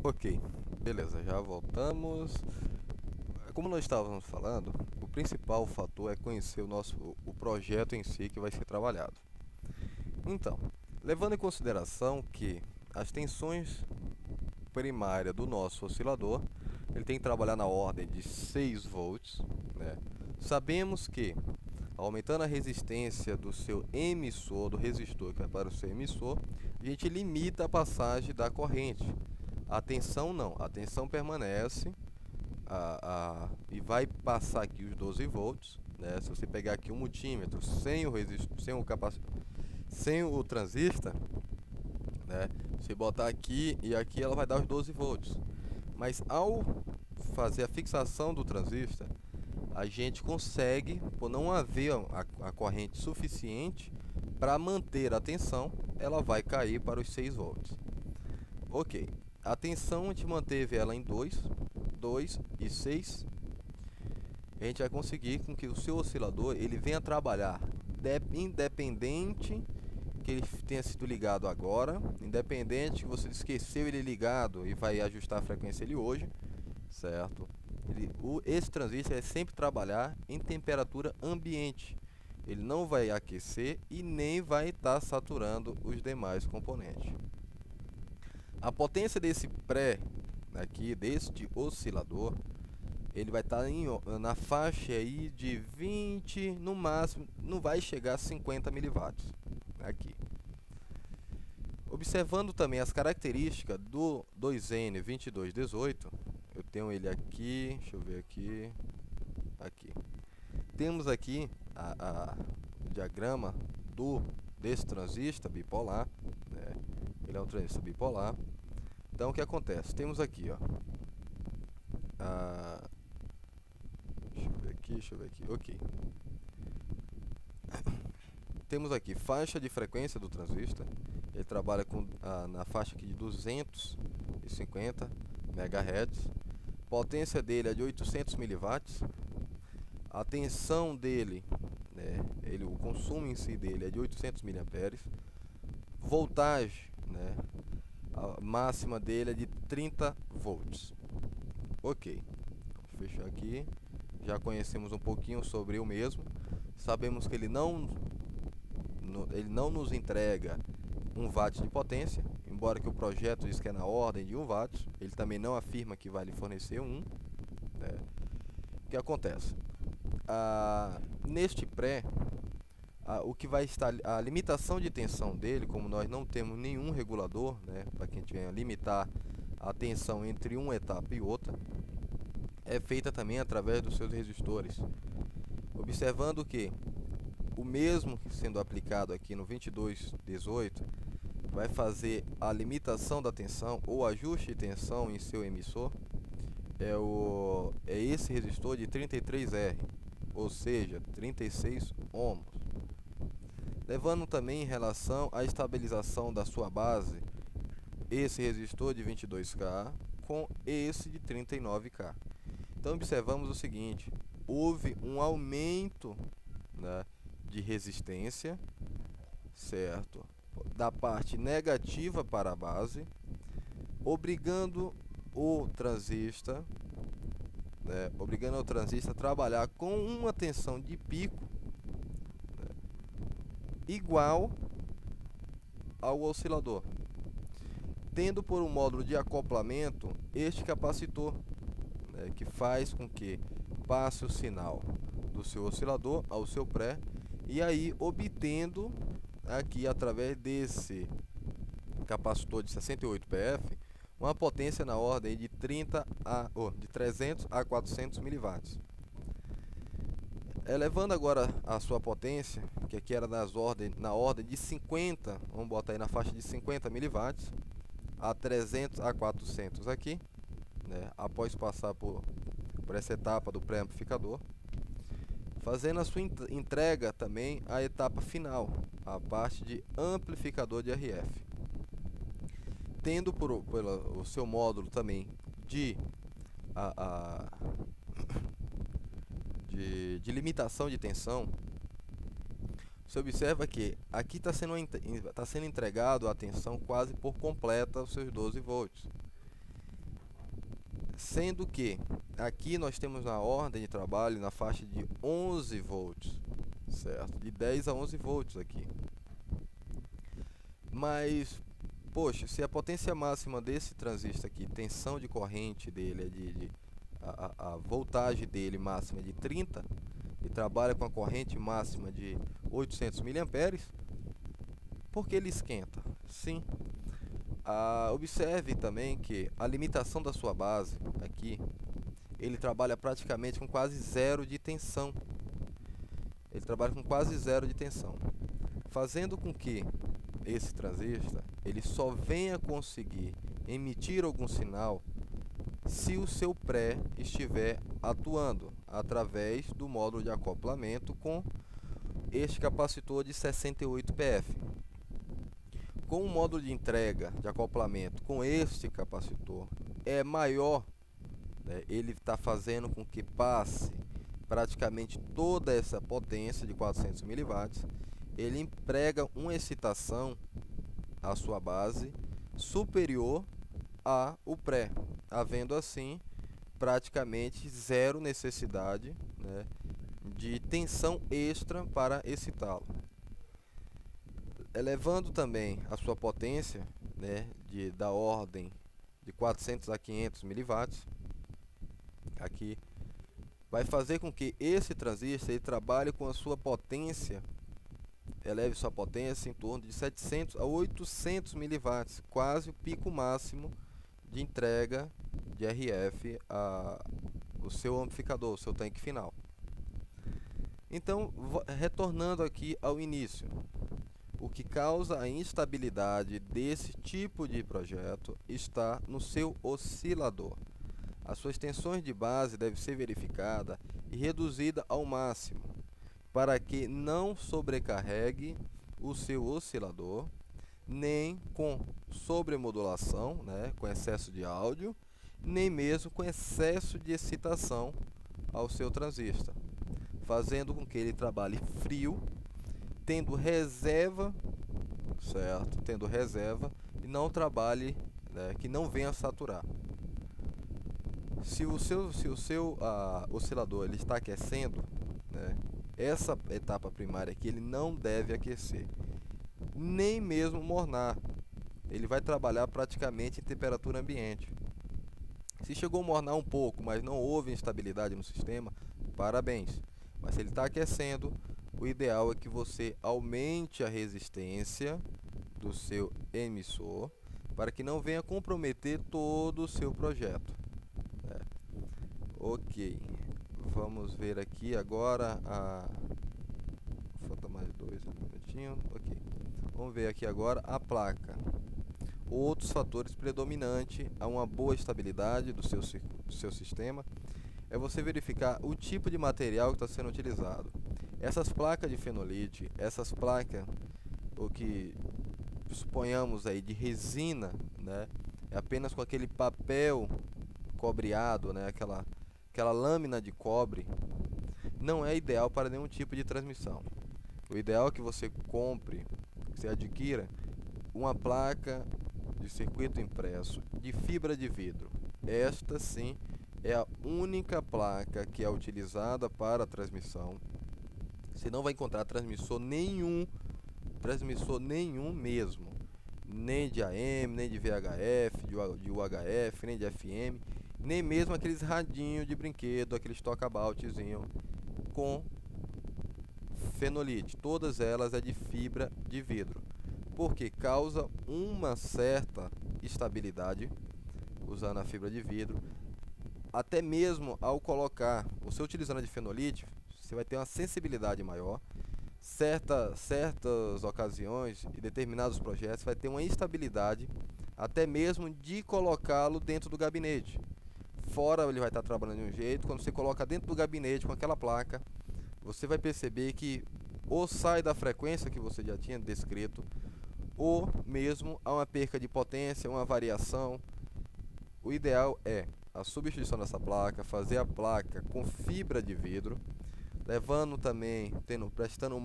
Ok, beleza, já voltamos. Como nós estávamos falando, o principal fator é conhecer o projeto em si que vai ser trabalhado. Então, levando em consideração que as tensões primárias do nosso oscilador, ele tem que trabalhar na ordem de 6 volts, né? Sabemos que aumentando a resistência do seu emissor, do resistor que vai para o seu emissor, a gente limita a passagem da corrente. A tensão não, a tensão permanece e vai passar aqui os 12 volts, né? Se você pegar aqui um multímetro sem o resistor, sem o transistor, né? Você botar aqui e aqui ela vai dar os 12 volts. Mas ao fazer a fixação do transistor, a gente consegue, por não haver a corrente suficiente para manter a tensão, ela vai cair para os 6 volts. Ok, a tensão a gente manteve ela em 2 e 6. A gente vai conseguir com que o seu oscilador ele venha trabalhar independente que ele tenha sido ligado agora, independente que você esqueceu ele ligado e vai ajustar a frequência ele hoje, certo? Esse transistor é sempre trabalhar em temperatura ambiente. Ele não vai aquecer e nem vai estar saturando os demais componentes. A potência desse pré aqui, deste oscilador, ele vai estar na faixa aí de 20, no máximo, não vai chegar a 50 miliwatts aqui. Observando também as características do 2N2218, eu tenho ele aqui, deixa eu ver aqui. Temos aqui o diagrama desse transistor bipolar, né? Ele é um transistor bipolar. Então o que acontece? Temos aqui, ó, deixa eu ver aqui, ok. Temos aqui faixa de frequência do transistor. Ele trabalha na faixa aqui de 250 MHz. Potência dele é de 800 miliwatts. A tensão dele, né, o consumo em si dele é de 800 miliamperes. Voltagem, né, a máxima dele é de 30 volts. Ok, vou fechar aqui. Já conhecemos um pouquinho sobre o mesmo. Sabemos que ele não nos entrega 1 watt de potência, embora que o projeto diz que é na ordem de 1 watt. Ele também não afirma que vai lhe fornecer 1, né? O que acontece? Neste pré, o que vai estar a limitação de tensão dele, como nós não temos nenhum regulador, né, para que a gente venha limitar a tensão entre uma etapa e outra, é feita também através dos seus resistores. Observando que o mesmo sendo aplicado aqui no 2218 vai fazer a limitação da tensão ou ajuste de tensão em seu emissor, é esse resistor de 33R, ou seja, 36 ohms. Levando também em relação à estabilização da sua base, esse resistor de 22K com esse de 39K. Então observamos o seguinte: houve um aumento, né, de resistência, certo? Da parte negativa para a base, obrigando o transistor, né, a trabalhar com uma tensão de pico, né, igual ao oscilador, tendo por um módulo de acoplamento este capacitor, né, que faz com que passe o sinal do seu oscilador ao seu pré, e aí obtendo aqui através desse capacitor de 68 PF uma potência na ordem de 300 a 400 miliwatts. Elevando agora a sua potência, que aqui era na ordem de 50, vamos botar aí na faixa de 50 miliwatts, a 300 a 400 aqui, né, após passar por essa etapa do pré-amplificador, fazendo a sua entrega também à etapa final, a parte de amplificador de RF. Tendo pelo seu módulo também de limitação de tensão, você observa que aqui está sendo entregado a tensão quase por completa aos seus 12 volts. Sendo que aqui nós temos na ordem de trabalho na faixa de 11 volts, certo? De 10 a 11 volts aqui. Mas, poxa, se a potência máxima desse transistor aqui, tensão de corrente dele é a voltagem dele máxima é de 30 e trabalha com a corrente máxima de 800 miliamperes, por que ele esquenta? Sim. Observe também que a limitação da sua base aqui, ele trabalha praticamente com quase zero de tensão. Ele trabalha com quase zero de tensão, fazendo com que esse transistor ele só venha conseguir emitir algum sinal se o seu pré estiver atuando através do módulo de acoplamento com este capacitor de 68 PF. Com o módulo de entrega de acoplamento com este capacitor é maior, né? Ele está fazendo com que passe praticamente toda essa potência de 400 mW. Ele emprega uma excitação à sua base superior ao pré, havendo assim praticamente zero necessidade, né, de tensão extra para excitá-lo, elevando também a sua potência, né, da ordem de 400 a 500 miliwatts. Aqui vai fazer com que esse transistor ele trabalhe com a sua potência, eleve sua potência em torno de 700 a 800 miliwatts, quase o pico máximo de entrega de RF o seu amplificador, o seu tanque final. Então, retornando aqui ao início, o que causa a instabilidade desse tipo de projeto está no seu oscilador. As suas tensões de base devem ser verificadas e reduzidas ao máximo, para que não sobrecarregue o seu oscilador, nem com sobremodulação, né, com excesso de áudio, nem mesmo com excesso de excitação ao seu transistor, fazendo com que ele trabalhe frio, tendo reserva, certo? Tendo reserva e não trabalhe, né, que não venha saturar. Se o seu oscilador ele está aquecendo, né, essa etapa primária aqui ele não deve aquecer, nem mesmo mornar. Ele vai trabalhar praticamente em temperatura ambiente. Se chegou a mornar um pouco, mas não houve instabilidade no sistema, parabéns. Mas se ele está aquecendo, o ideal é que você aumente a resistência do seu emissor para que não venha comprometer todo o seu projeto. Ok, vamos ver aqui agora falta mais dois minutinhos. Ok, vamos ver aqui agora a placa. Outros fatores predominantes a uma boa estabilidade do seu sistema é você verificar o tipo de material que está sendo utilizado. Essas placas de fenolite, essas placas, o que suponhamos aí de resina, né, é apenas com aquele papel cobreado, né, aquela lâmina de cobre, não é ideal para nenhum tipo de transmissão. O ideal é que você compre, que você adquira uma placa de circuito impresso de fibra de vidro. Esta sim é a única placa que é utilizada para a transmissão. Você não vai encontrar transmissor nenhum mesmo, nem de AM, nem de VHF, de UHF, nem de FM, nem mesmo aqueles radinhos de brinquedo, aqueles toca-aboutzinho com fenolite. Todas elas é de fibra de vidro, porque causa uma certa estabilidade usando a fibra de vidro. Até mesmo ao colocar, você utilizando a de fenolite, você vai ter uma sensibilidade maior. Certas ocasiões e determinados projetos vai ter uma instabilidade, até mesmo de colocá-lo dentro do gabinete. Fora ele vai estar trabalhando de um jeito, quando você coloca dentro do gabinete com aquela placa, você vai perceber que ou sai da frequência que você já tinha descrito, ou mesmo há uma perca de potência, uma variação. O ideal é a substituição dessa placa, fazer a placa com fibra de vidro, levando também, prestando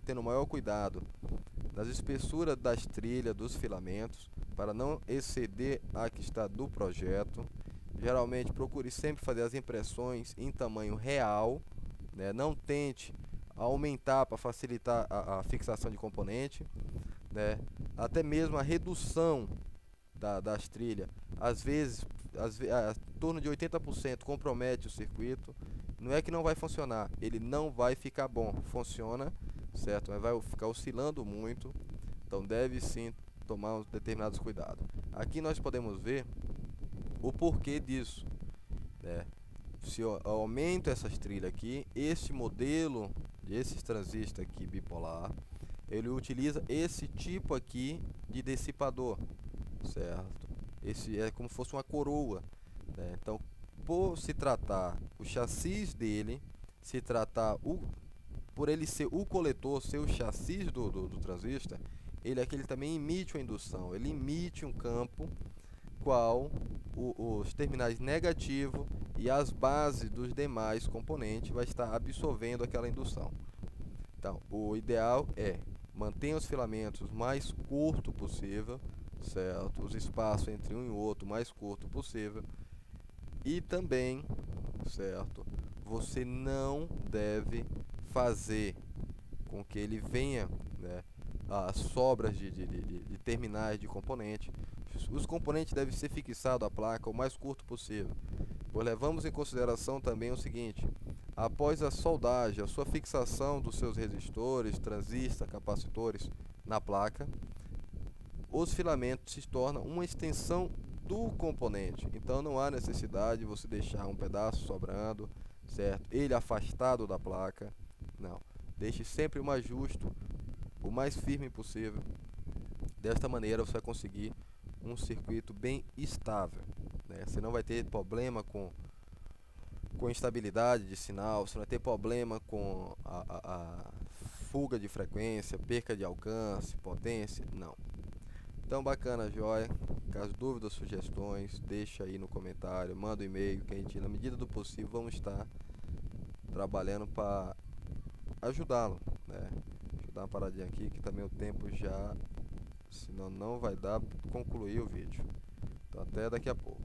tendo maior cuidado nas espessuras das trilhas, dos filamentos, para não exceder a que está do projeto, Geralmente procure sempre fazer as impressões em tamanho real, né? Não tente aumentar para facilitar a fixação de componente, né? Até mesmo a redução das trilhas, às vezes, em torno de 80% compromete o circuito. Não é que não vai funcionar, ele não vai ficar bom. Funciona, certo? Mas vai ficar oscilando muito, então deve sim tomar uns determinados cuidados. Aqui nós podemos ver o porquê disso, né? Se eu aumento essas trilhas aqui, este modelo desses transistores aqui bipolar, ele utiliza esse tipo aqui de dissipador, certo? Esse é como se fosse uma coroa, né? Então, por se tratar o chassi dele, se tratar por ele ser o coletor, ser o chassi do transistor, ele aqui ele também emite uma indução, ele emite um campo qual os terminais negativos e as bases dos demais componentes vai estar absorvendo aquela indução. Então, o ideal é manter os filamentos mais curto possível, certo? Os espaços entre um e outro mais curto possível. E também, certo? Você não deve fazer com que ele venha, né, as sobras de terminais de componente. Os componentes devem ser fixados à placa o mais curto possível. Pois levamos em consideração também o seguinte: após a soldagem, a sua fixação dos seus resistores, transistores, capacitores na placa, os filamentos se tornam uma extensão do componente. Então não há necessidade de você deixar um pedaço sobrando, certo? Ele afastado da placa. Não. Deixe sempre o mais justo, o mais firme possível. Desta maneira você vai conseguir um circuito bem estável, né? Você não vai ter problema com instabilidade de sinal, você não vai ter problema com a fuga de frequência, perca de alcance, potência, não. Então bacana, joia. Caso dúvidas, sugestões, deixa aí no comentário, manda um e-mail que a gente, na medida do possível, vamos estar trabalhando para ajudá-lo, né? Deixa eu dar uma paradinha aqui que também o tempo já, senão não vai dar para concluir o vídeo. Então até daqui a pouco.